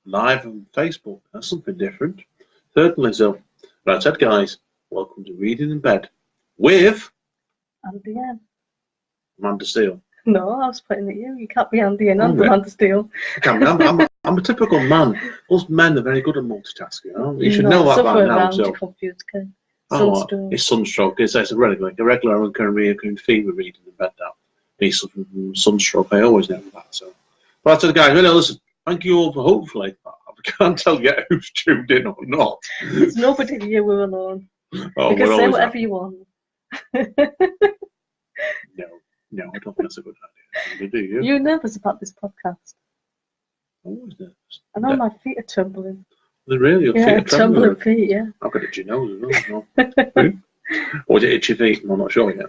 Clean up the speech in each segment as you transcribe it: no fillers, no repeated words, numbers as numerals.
live on Facebook. That's something different. Certainly so. But I said, guys, welcome to Reading in Bed with Andy N. Amanda Steele. No, I was pointing at you. You can't be Andy N and Amanda Steele. I'm a typical man. Us men are very good at multitasking. You know? You should know that by now. So. Sunstroke. It's sunstroke. It's a regular recurring theme of Reading in Bed now. Be suffering from sunstroke. I always know that. So, but I said, guys, listen, thank you all for hopefully. I can't tell yet who's tuned in or not. There's nobody here. We're alone. Oh, you can say whatever you want. No, I don't think that's a good idea. Do you? You're nervous about this podcast. Always nervous. I know my feet are trembling. They're really? Your feet are trembling feet, yeah. I've got itchy nose as well. Or is it itchy feet? I'm not sure yet.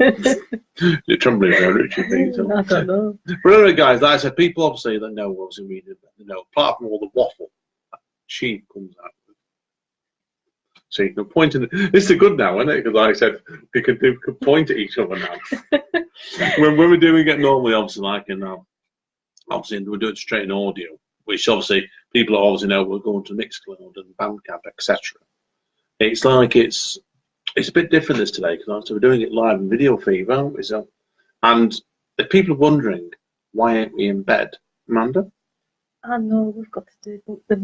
You're trembling for itchy feet. So. I don't know. But anyway, guys, like I said, people obviously that know what was in Reading, apart from all the waffle, she comes out. See, you're pointing. This is good now, isn't it? Because like I said, we can point at each other now. when we're doing it normally, obviously, obviously we're doing straight in audio, which obviously people obviously know we're going to Mixcloud and Bandcamp, etc. It's like it's a bit different this today because we're doing it live in video feed, aren't we? So, and if people are wondering why aren't we in bed, Amanda? I know we've got to do the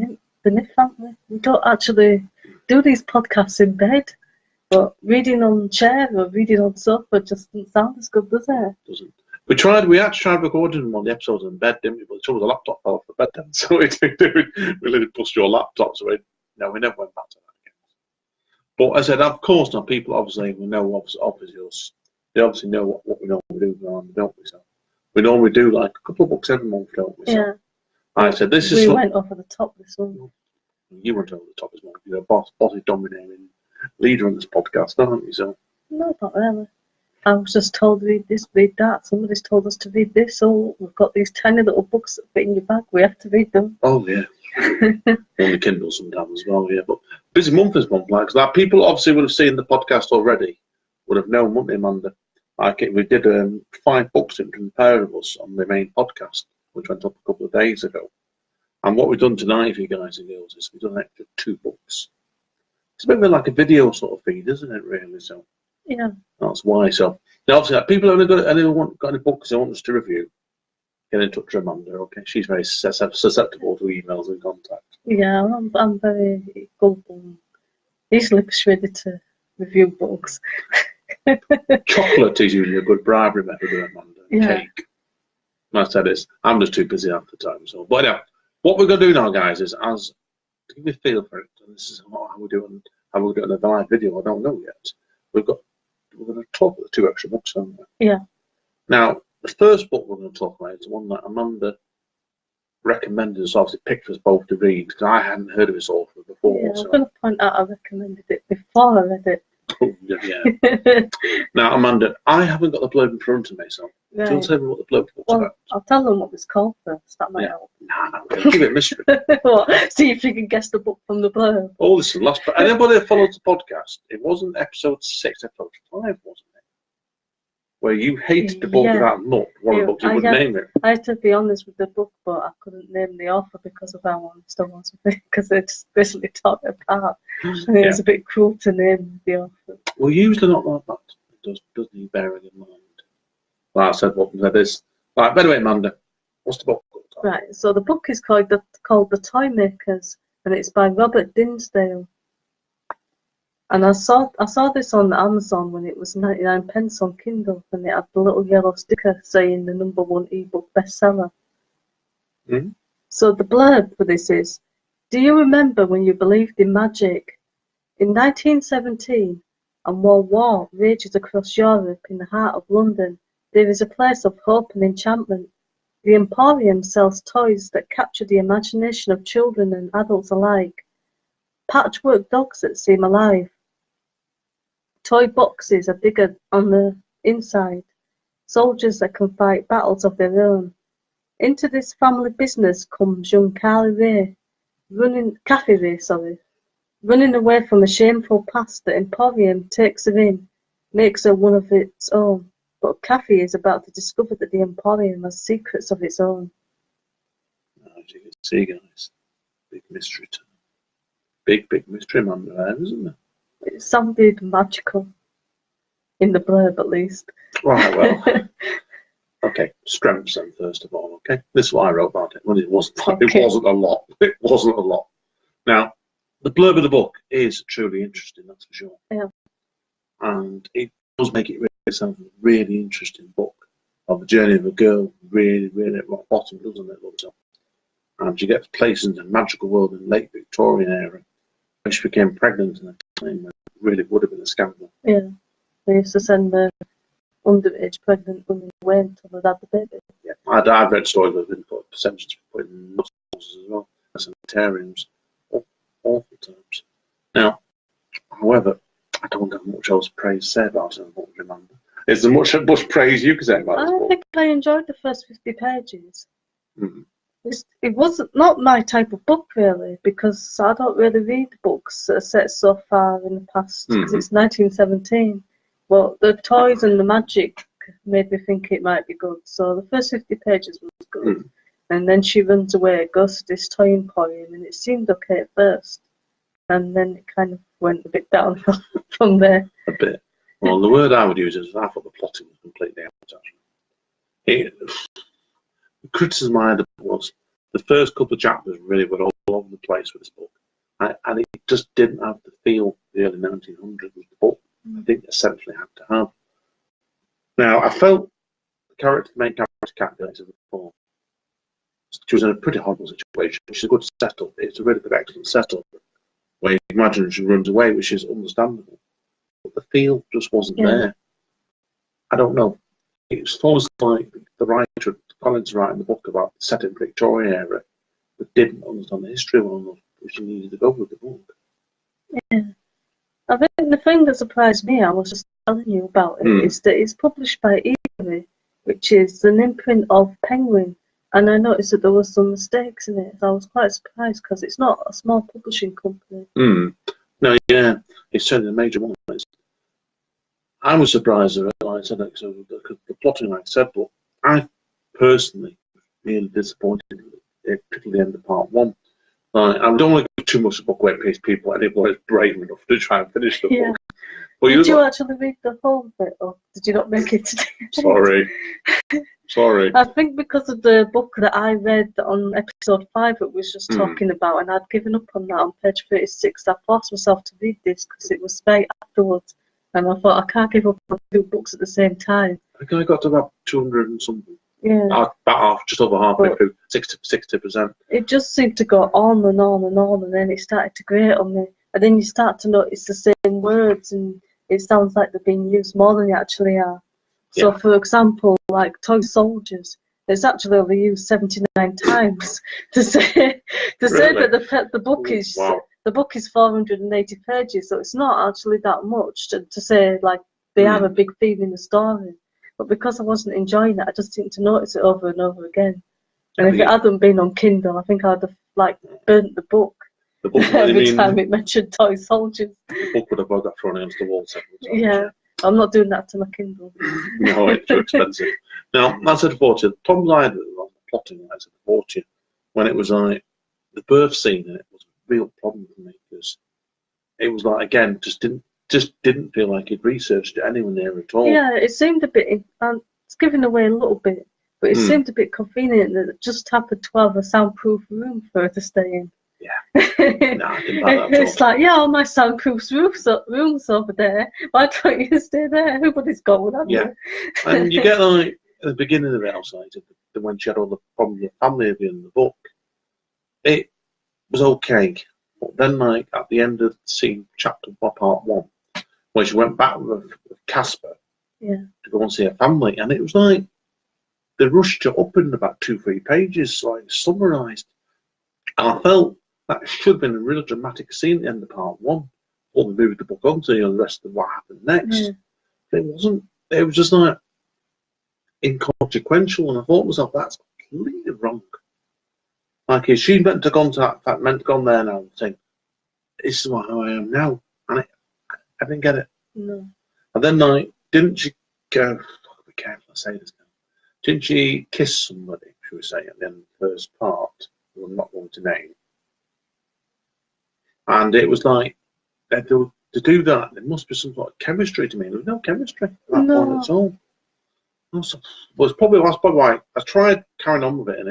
myth, haven't we? We don't actually do these podcasts in bed, but reading on chair or reading on sofa just doesn't sound as good, does it? Doesn't. We actually tried recording one of the episodes in bed, didn't we? But the laptop fell off the bed then, so we really pushed your laptop. So we never went back to that again. But as I said, of course, now people obviously will know obviously us. They obviously know what we normally do, don't we? So we normally do like a couple of books every month, don't we? So, yeah. I said this is. We went over the top this one. You went over the top as well. You're a bossy, dominating leader on this podcast, aren't you? So. No, not really. I was just told to read this, read that. Somebody's told us to read this. So we've got these tiny little books that fit in your bag. We have to read them. Oh yeah. On the Kindle sometimes as well, yeah. But busy month this month, like that. People obviously would have seen the podcast already. Would have known, wouldn't they, Amanda? Like we did 5 books in the pair of us on the main podcast, which went up a couple of days ago. And what we've done tonight for you guys and girls is we've done an extra 2 books. It's a bit like a video sort of feed, isn't it, really? So. Yeah. That's why. So now, obviously, people who got any books they want us to review, get in touch with Amanda. Okay, she's very susceptible to emails and contact. Yeah, I'm very gullible. Easily persuaded to review books. Chocolate is usually a good bribery method, Amanda. Yeah. Cake. I said this. I'm just too busy half the time. So, but yeah, what we're going to do now, guys, is to give you a feel for it. And this is how we're doing a live video. I don't know yet. We're going to talk about the 2 extra books, aren't we? Yeah. Now, the first book we're going to talk about is the one that Amanda recommended us, obviously picked us both to read, because I hadn't heard of this author before. Yeah, I'm going to point out I recommended it before I read it. Oh, yeah. Now, Amanda, I haven't got the blurb in front of me, so right. do you tell me what the blurb is about? I'll tell them what it's called first. That might help. No, give it a mystery. See if you can guess the book from the blurb. Oh, this is the last. Anybody that follows the podcast, it wasn't episode 6, episode 5, wasn't it? Where you hated the book without nut. One of the books you wouldn't name it. I had to be honest with the book, but I couldn't name the author because of how honest I was with it, because it's basically tore it apart. And it was a bit cruel to name the author. Well, usually not like that. It doesn't he bear it in mind? Like I said, what was this? Right, by the way, Amanda, what's the book called? Right, so the book is called The Toy Makers, and it's by Robert Dinsdale. And I saw this on Amazon when it was 99p on Kindle, and it had the little yellow sticker saying the #1 ebook bestseller. Mm-hmm. So the blurb for this is, do you remember when you believed in magic? In 1917, and while war rages across Europe in the heart of London, there is a place of hope and enchantment. The Emporium sells toys that capture the imagination of children and adults alike. Patchwork dogs that seem alive. Toy boxes are bigger on the inside. Soldiers that can fight battles of their own. Into this family business comes young Kathy Ray, running away from a shameful past. The Emporium takes her in, makes her one of its own. But Kathy is about to discover that the Emporium has secrets of its own. As you can see, guys, big mystery to big mystery man there, isn't there? It sounded magical in the blurb, at least. Right, well, okay, strengths then, first of all, okay? This is what I wrote about it. Well, it wasn't a lot. It wasn't a lot. Now, the blurb of the book is truly interesting, that's for sure. Yeah. And it does make it sound a really interesting book of the journey of a girl, really at rock bottom, doesn't it, love so? And she gets placed in a magical world in the late Victorian era, where she became pregnant in a time when it really would have been a scandal. Yeah, they used to send the underage pregnant women away until they'd had the baby. Yeah, I've read stories where they've been put percentages put in nuts as well, sanitariums, awful terms. Now, however, I don't have much else praise to say about it, I don't remember. Is there much praise you can say about it? I think I enjoyed the first 50 pages. Mm. It wasn't not my type of book, really, because I don't really read books that are set so far in the past, because it's 1917. Well, the toys and the magic made me think it might be good. So the first 50 pages was good. And then she runs away, goes to this toy emporium, and it seemed okay at first. And then it kind of went a bit downhill from there. A bit. Well, the word I would use is I thought the plotting was completely out, actually. The criticism I had was the first couple of chapters really were all over the place with this book. And it just didn't have the feel the early 1900s was the book I think essentially had to have. Now, I felt the main character calculated before. She was in a pretty horrible situation. She's a good setup. It's a really good, excellent setup. Where you imagine she runs away, which is understandable. But the feel just wasn't there. I don't know. It's almost like the writer, Collins writing the book about the set in Victorian era, but didn't understand the history well enough, which he needed to go with the book. Yeah. I think the thing that surprised me, I was just telling you about it, is that it's published by Eatery, which is an imprint of Penguin. And I noticed that there were some mistakes in it. So I was quite surprised because it's not a small publishing company. No, yeah, it's certainly a major one. I was surprised at it, like I said, because the plotting, like I said, but I personally really disappointed, particularly the end of part one. I don't want to give too much of a book away in case people anybody's brave enough to try and finish the book. But did you actually read the whole bit, or did you not make it today? Sorry. I think because of the book that I read on episode 5, it was just talking about, and I'd given up on that on page 36. I forced myself to read this because it was right afterwards, and I thought I can't give up on 2 books at the same time. I think I got to about 200 and something. Yeah. About half, just over halfway through, 60%. It just seemed to go on and on and on, and then it started to grate on me. And then you start to notice the same words, and it sounds like they're being used more than they actually are. So, for example, like toy soldiers, it's actually only used 79 times to say that the book is the book is 480 pages, so it's not actually that much to say like they have a big theme in the story. But because I wasn't enjoying it, I just seemed to notice it over and over again. And if it hadn't been on Kindle, I think I'd have like burnt the book. Every time it mentioned toy soldiers. The book would have got thrown against the wall several times. Yeah, I'm not doing that to my Kindle. No, it's too expensive. Now, I said before to you, Tom's idea on the plotting, I said before to you, when it was like, the birth scene in it was a real problem for me, because it was like, again, just didn't feel like he'd researched it anywhere near at all. Yeah, it seemed a bit, it's giving away a little bit, but it seemed a bit convenient that it just happened to have a soundproof room for her to stay in. Yeah. No, I didn't like that at all. It's like, all my soundproof rooms over there. Why don't you stay there? Everybody's got one, haven't you? And you get like at the beginning of it, outside when she had all the problems with the family at the end of the book, it was okay. But then, like at the end of the scene, chapter part 1, where she went back with Casper to go and see her family, and it was like they rushed it up in about 2-3 pages, like summarised. And I felt that should have been a really dramatic scene at the end of part 1, or they moved the book on to the rest of what happened next. But it wasn't. It was just like inconsequential, and I thought to myself, that's completely wrong. Like, if she meant to go there now and think, this is how I am now, and I didn't get it. No. And then, like, didn't she go? Be careful, I say this now. Didn't she kiss somebody? Should we say at the end of the first part? Who I'm not going to name. And it was like, to do that, there must be some sort of chemistry to me. There was no chemistry at that point at all. Well, that's probably why I tried carrying on with it, and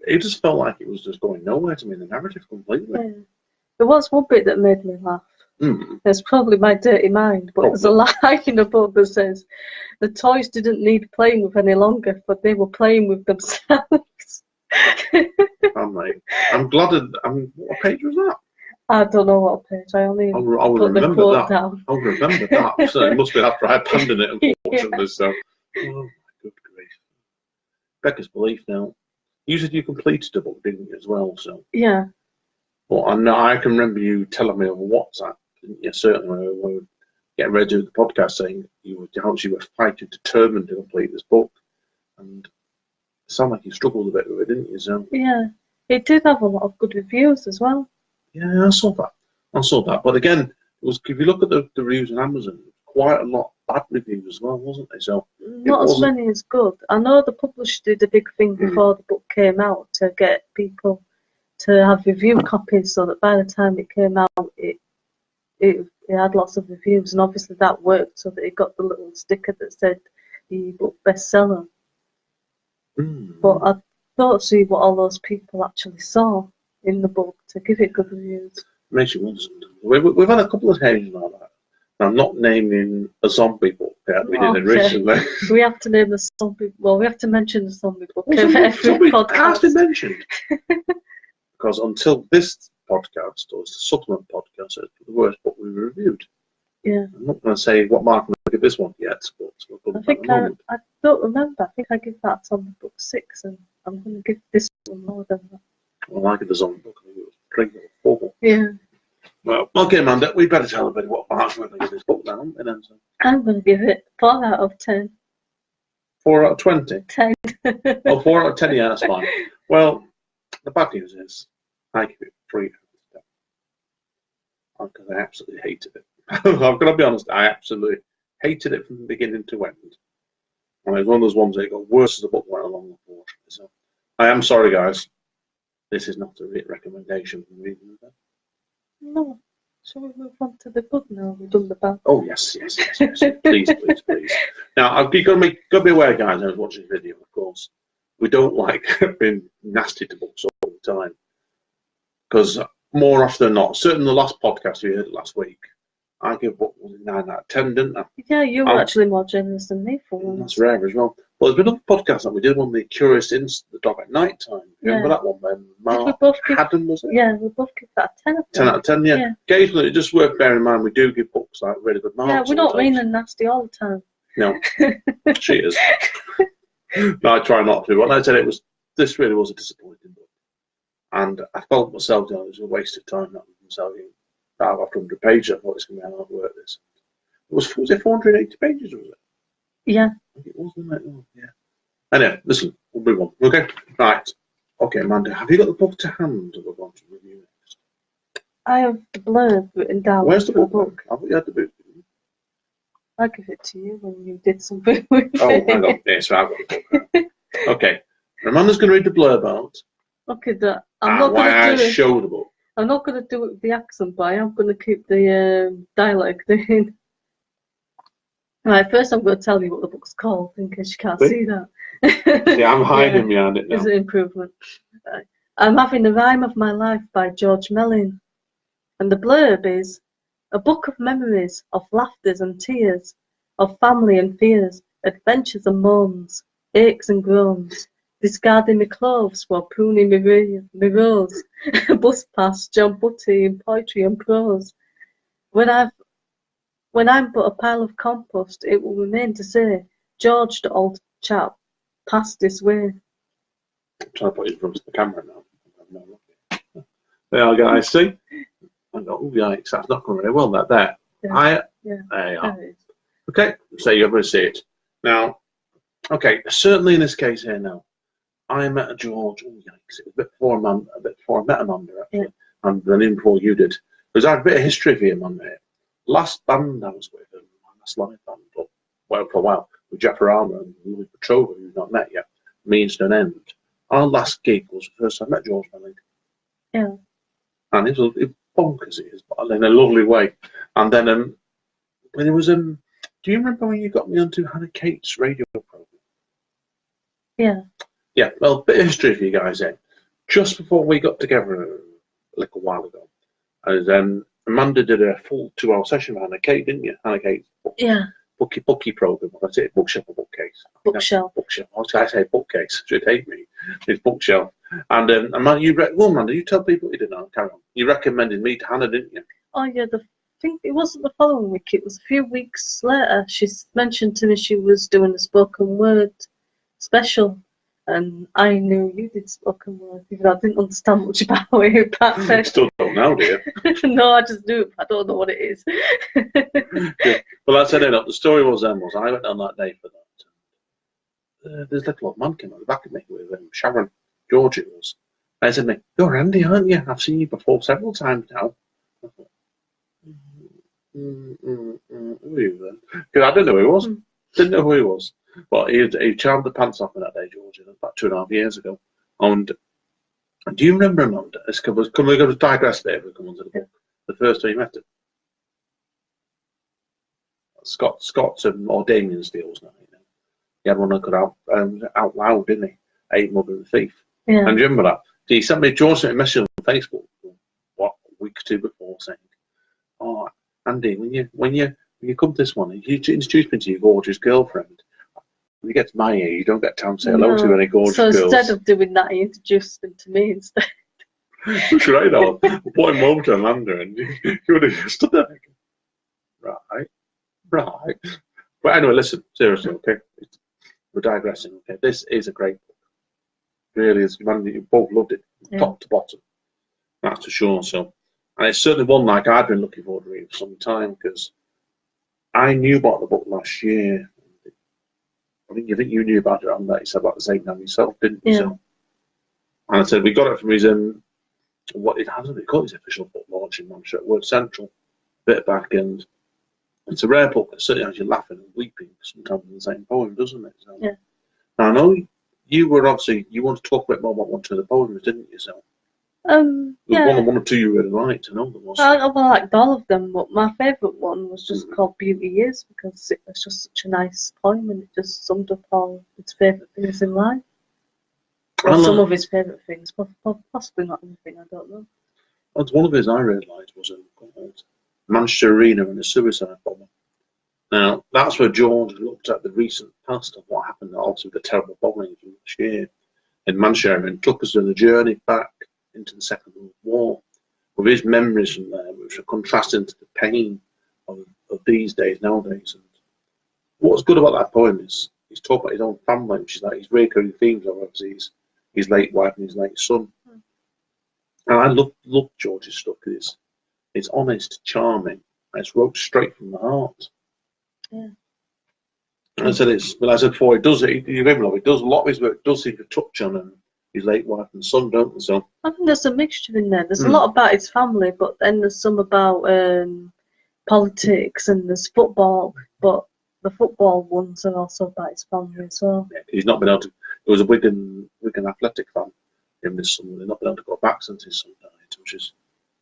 it just felt like it was just going nowhere to me, the narrative completely. Yeah. There was one bit that made me laugh. It's probably my dirty mind, but there's a line in the book that says the toys didn't need playing with any longer, but they were playing with themselves. I'm glad. What page was that? I don't know what page. I only I'll put the remember quote that. down. I'll remember that. So it must be after I abandoned it, unfortunately. So, oh my good grief. Becca's belief now. You said you completed a book, didn't you, as well? So yeah. Well, I can remember you telling me over WhatsApp, didn't you? Certainly when we were getting ready to do the podcast, saying you were fighting, determined to complete this book, and it sounded like you struggled a bit with it, didn't you? So yeah, it did have a lot of good reviews as well. Yeah, I saw that. But again, it was, if you look at the reviews on Amazon, quite a lot of bad reviews as well, wasn't there? So not as many as good. I know the publisher did a big thing before the book came out to get people to have review copies, so that by the time it came out, it had lots of reviews, and obviously that worked, so that it got the little sticker that said the book bestseller. But I don't see what all those people actually saw in the book to give it good reviews. Makes you wonder. We've had a couple of occasions like that. I'm not naming a zombie book that we did recently. We have to name the zombie. Well, we have to mention the zombie book every podcast. Has to be mentioned. Because until this podcast, or the supplement podcast, it's the worst book we reviewed. Yeah. I'm not going to say what mark I'm going to give this one yet, but I don't remember. I think I give that zombie book 6, and I'm going to give this one more than that. Well, I give the zombie book, I think it was 3 or 4. Yeah. Well, okay, Amanda, we better tell everybody what marks we're going to give this book now. I'm going to give it 4 out of 10. 4 out of 20? 10. Oh, 4 out of 10, yeah, that's fine. Well, the bad news is, I give it 3 out of 10. Because I absolutely hated it. I'm going to be honest, I absolutely hated it from beginning to end. And it was one of those ones that got worse as the book went along, unfortunately. So, I am sorry, guys. This is not a recommendation from reading it. No. Shall we move on to the good now? We've done the bad. Oh, yes. Please. Now, I've got to be aware, guys, I was watching the video, of course. We don't like being nasty to books all the time. Because more often than not, certainly the last podcast we heard last week, I give book 9 out of 10, didn't I? Yeah, you were actually more generous than me for one. That's rare as well. Well, there's been other podcasts that we did, one the Curious Instinct, the dog at night time. Remember that one then? Mark Haddon, was it? Yeah, we both give that 10 out of 10. 10 out of 10, yeah. Occasionally, it's just worth bearing in mind, we do give books like really good marks. Yeah, we're not mean and nasty all the time. No, she is. No, I try not to. But I said, this really was a disappointing book. And I felt myself, it was a waste of time not myself. After 100 pages, I thought it's going to be hard work. This was it 480 pages, was it? Yeah. I think it was, wasn't it? Oh, yeah. Anyway, listen, we'll move on. Okay, right. Okay, Amanda, have you got the book to hand that we're going to review next? I have the blurb written down. Where's the book? I thought you had the book. I'll give it to you when you did something with it. Oh, hang on. Yeah, so I've got the book. Okay, Amanda's going to read the blurb out. Okay, I'm not going to do it. Show the book. I'm not going to do it with the accent, but I am going to keep the dialect in. Right, first I'm going to tell you what the book's called, in case you can't see that. Yeah, I'm hiding behind it now. It's an improvement. Right. I'm Having the Rhyme of My Life by George Mellin. And the blurb is, a book of memories, of laughters and tears, of family and fears, adventures and moans, aches and groans, discarding my clothes while pruning my rose, bus past John Butty in poetry and prose. When I'm but a pile of compost, it will remain to say, George, the old chap, passed this way. I'm trying to put it in front of the camera now. There you guys see. Oh, yikes, that's not going very well, that there. Yeah. There you are. Okay, so you're going to see it. Now, okay, certainly in this case here now, I met George, oh yikes, it was a bit before I met Amanda, actually, and then even before you did. Because I had a bit of history for Amanda here. Last band I was with, last live band, for a while, with Jeff Arama and Louis Petrova, who's not met yet, means to an end. Our last gig was the first time I met George Mellin. Yeah. and it was bonkers, it is, but in a lovely way. And then when it was do you remember when you got me onto Hannah Kate's radio program? Yeah. Yeah, well, a bit of history for you guys then. Just before we got together a little while ago, and Amanda did a full 2-hour session with Hannah Kate, didn't you? Hannah Kate's bookie program. That's it, bookshelf or bookcase? Bookshelf. Bookshelf. I was going to say bookcase. Should hate me. It's bookshelf. And Amanda, Amanda, you tell people you didn't know. Carry on. You recommended me to Hannah, didn't you? Oh yeah, I think it wasn't the following week. It was a few weeks later. She mentioned to me she was doing a spoken word special, and I knew you did spoken word, even though I didn't understand much about it back then. Still don't know, do you? No, I just knew it. I don't know what it is. Yeah. Well, I said the story was I went on that day for that. This little old man came on the back of me with Sharon, George it was. And I said to me, "You're Andy, aren't you? I've seen you before several times now." I thought, who are you then? Because I didn't know who he was. Didn't know who he was. But he charmed the pants off me that day, George, about 2.5 years ago. And do you remember, Amanda? We're going to digress there if we come on to the book. The first time you met him. Scott's or Damien's deals now. You know. He had one that could out loud, didn't he? Eight Mother and Thief. Yeah. And do you remember that? He sent me a message on Facebook a week or two before saying, "Oh, Andy, when you come to this one, you introduce me to your gorgeous girlfriend. When you get to my age, you don't get time to say hello to any gorgeous girls." So instead of doing that, he introduced them to me instead. That's right, though. I brought him over to Amanda, and you would have just stood there thinking, right. But anyway, listen, seriously, okay? We're digressing, okay? This is a great book. Really is. You both loved it, top to bottom. That's for sure. So, and it's certainly one like I've been looking forward to reading for some time, because I knew about the book last year. I think you knew about it on that. You said about the same time yourself, didn't you? Yeah. So, and I said we got it from his what it hasn't been called his official book launch in Manchester at Word Central, bit back, and it's a rare book that certainly has you laughing and weeping sometimes in the same poem, doesn't it? So, yeah. Now, I know you wanted to talk a bit more about one of the poems, didn't you? So, yeah. One or two you really liked. I know there was. I liked all of them, but my favourite one was just called Beauty Is, because it was just such a nice poem, and it just summed up all his favourite things in life. Or some of his favourite things, possibly not everything, I don't know. One of his I really liked was called Manchester Arena and the Suicide Bomber. Now, that's where George looked at the recent past of what happened, also the terrible bombing from last year in Manchester, and took us on a journey back into the Second World War with his memories from there, which are contrasting to the pain of these days, nowadays. And what's good about that poem is he's talking about his own family, which is like his recurring themes of obviously his late wife and his late son. And I love George's stuff because it's honest, charming, and it's wrote straight from the heart. Yeah. And I said before, it does. It does a lot of his work. Does seem to touch on his late wife and son, don't they? So I think there's a mixture in there. There's a lot about his family, but then there's some about politics, and there's football. But the football ones are also about his family as well. Yeah, he's not been able to. There was a Wigan Athletic fan in this summer. They've not been able to go back since his son died, which is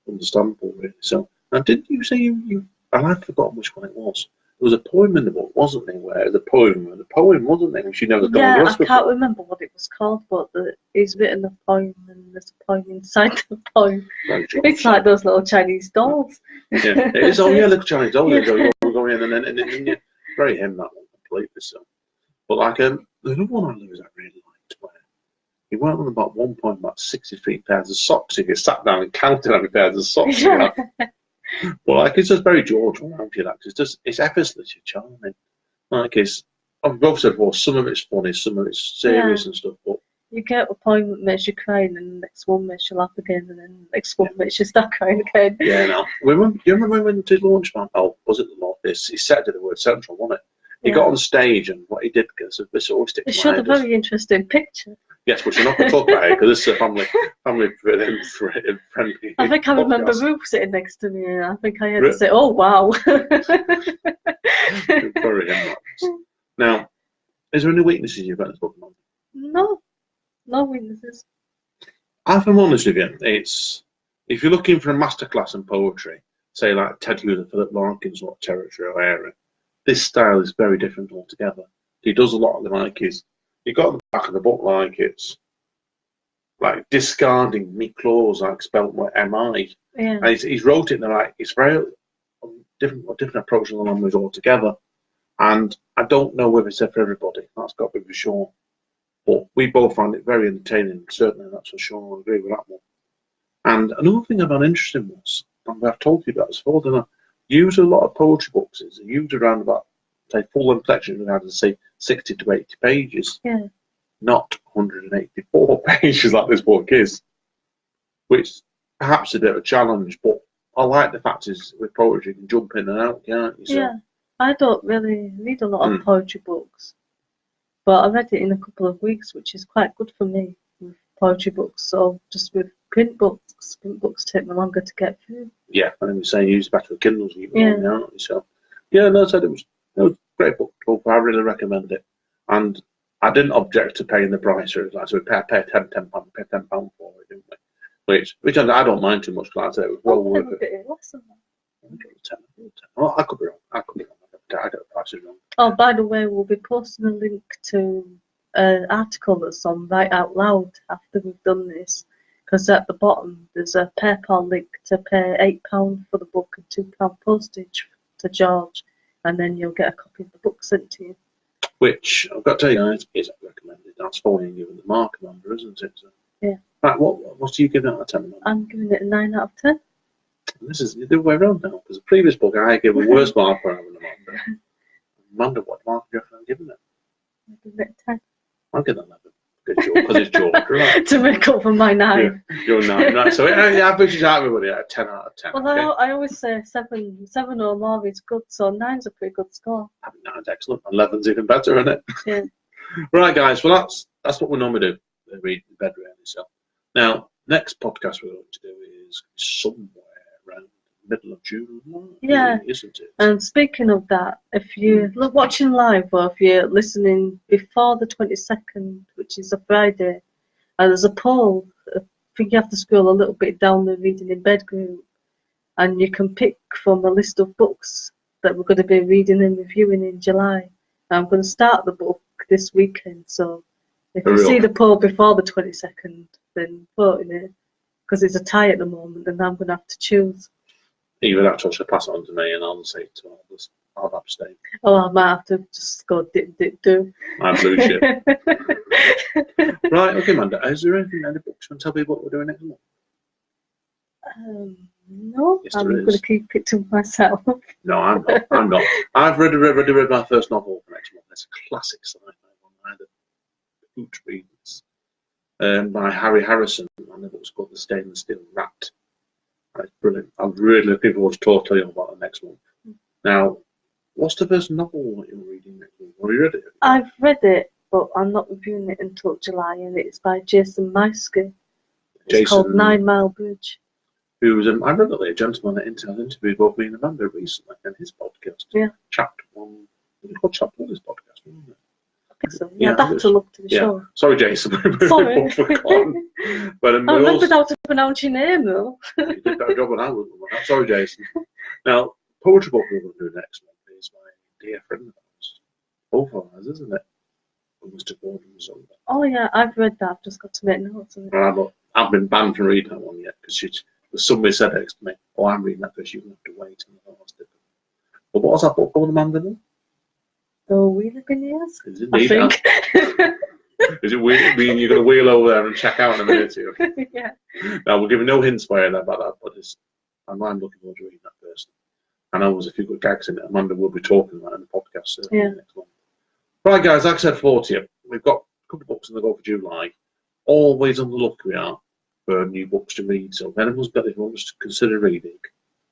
understandable, really. So, and didn't you say you? And I've forgotten which one it was. There was a poem in the book, wasn't there? Where the poem, wasn't there? Which you never got. Yeah, I can't remember what it was called, but he's written a poem, and there's a poem inside the poem. It's like those little Chinese dolls. Yeah, it is. Oh yeah, little Chinese dolls. Yeah. Going in and then very him that one completely. So, but like the other one I really liked, where he went on about one point about 63 pairs of socks. He sat down and counted how many pairs of socks. Yeah. Well, like it's just very George around you. Like it's effortlessly charming. Like I've both said before, some of it's funny, some of it's serious and stuff. But you get a poem that makes you cry, and then the next one makes you laugh again, and then the next one makes you start crying again. Yeah, no. Do you remember when we did launch man? Oh, was it the launch? He said to the Word Central, wasn't it? He got on stage, and what he did, because this always sticks. It showed a very interesting picture. Yes, but you're not going to talk about it because this is a family friendly. I think I remember Ruth sitting next to me, and I think I had to say, "Oh wow!" Now, is there any weaknesses you've got in this book? No weaknesses. If I'm honest with you, if you're looking for a masterclass in poetry, say like Ted Hughes and Philip Larkin sort of territory or area, this style is very different altogether. He does a lot of them like his. You got the back of the book like it's like discarding me clause like spelt with M-I. Yeah. And he's wrote it in the like it's very different approach to the language altogether. And I don't know whether it's for everybody. That's got to be for sure. But we both found it very entertaining. Certainly, that's for sure. I agree with that one. And another thing I found interesting was, and I've told you about this before, didn't I? Use a lot of poetry books. It's used around about, say, full-length collection around, say, 60 to 80 pages. Yeah. Not 184 pages like this book is, which perhaps a bit of a challenge. But I like the fact is with poetry you can jump in and out, can't you? So, yeah. I don't really read a lot of poetry books, but I read it in a couple of weeks, which is quite good for me with poetry books. So just with print books take me longer to get through. Yeah, and we're saying use better with Kindles, aren't you? So, yeah, no, I said it was a great book. I really recommend it, and I didn't object to paying the price. So we pay £10 for it, didn't we? Which I don't mind too much. Like I said, it was well worth it. Less than that. I think it was 10. Well, I could be wrong. I got the prices wrong. Oh, by the way, we'll be posting a link to an article that's on Write Out Loud after we've done this, because at the bottom there's a PayPal link to pay £8 for the book and £2 postage to George, and then you'll get a copy of the book sent to you. Which I've got to tell you guys is recommended. That's following you in the mark number, isn't it? So, yeah. Right, what do you give out of 10? I'm giving it a 9 out of 10. This is the other way around now, because the previous book I gave a worse mark for having Amanda. Amanda, what mark have you given it? I give it a 10. I'll give it 11. Because it's George, right? To make up for my 9. Yeah, you're 9, right? So the average is out everybody at 10 out of 10. Well, okay? I always say 7 or more is good, so 9's a pretty good score. I think 9's excellent. 11's even better, isn't it? Yeah. Right, guys. Well, that's what we normally do. Read in bed, really. So now, next podcast we're going to do is somewhere around the middle of June, yeah, isn't it? And speaking of that, if you're watching live or if you're listening before the 22nd, which is a Friday, there's a poll. I think you have to scroll a little bit down the Reading in Bed group, and you can pick from a list of books that we're going to be reading and reviewing in July. I'm going to start the book this weekend, so if you see the poll before the 22nd, then vote in it, because it's a tie at the moment, and I'm going to have to choose. You would have to also pass it on to me, and I'll say to others, I'll abstain. Oh, I might have to just go do. I'm blue shit. Right, okay, Amanda. Is there anything in the books you want to tell people what we're doing next month? No, yes, I'm going to keep it to myself. No, I'm not. I'm not. I've read my first novel for next month. It's a classic sci-fi one, either Hoot Reads, by Harry Harrison, and the book's called The Stainless Steel Rat. It's brilliant. I'm really looking forward to talking to you about it next month. Now, what's the first novel that you're reading next month? Have you read it? I've read it, but I'm not reviewing it until July, and it's by Jason Meiske. It's called 9 Mile Bridge. Who was I read a gentleman that interviewed both me and Amanda recently in his podcast. Yeah. Chapter 1. What called Chapter 1 of this podcast, wasn't it? I think so. Yeah, I'd have to look to the show. Sorry, Jason. Sorry. But, I remembered how to pronounce your name, though. You did a better job than I would. Sorry, Jason. Now, poetry book we're going to do next month is my dear friend of ours. Both of ours, isn't it? Mr. Gordon's on. Oh, yeah, I've read that. I've just got to make notes of it. I've been banned from reading that one yet because somebody said it to me. Oh, I'm reading that first. You have to wait. And I thought, but what was that book called, Amanda? The Wheeler Years? Is it neat, I think. Is it weird? You're going to wheel over there and check out in a minute here. Yeah. Now, we'll give you no hints by about that, but I'm looking forward to reading that person. I know there's a few good gags in it. Amanda will be talking about it in the podcast next month. Right, guys, like I said, 40. We've got a couple of books in the go for July. Always on the look we are for new books to read. So if anyone's got it, wants to consider reading,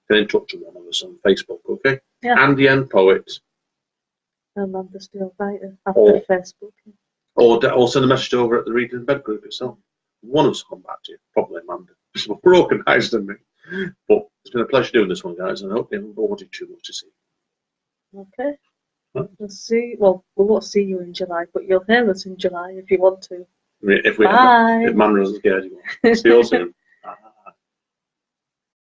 get in touch with one of us on Facebook, okay? Yeah. And the End Poet. Amanda Still Writer after Facebook. Or send a message over at the Reading in Bed group itself. One of us will come back to you, probably Amanda. We're organised, than me. But it's been a pleasure doing this one, guys, and I hope you haven't bored you too much to see. Okay. Huh? We'll see. Well, we won't see you in July, but you'll hear us in July if you want to. If Bye. Amanda doesn't get anyone. See you all soon.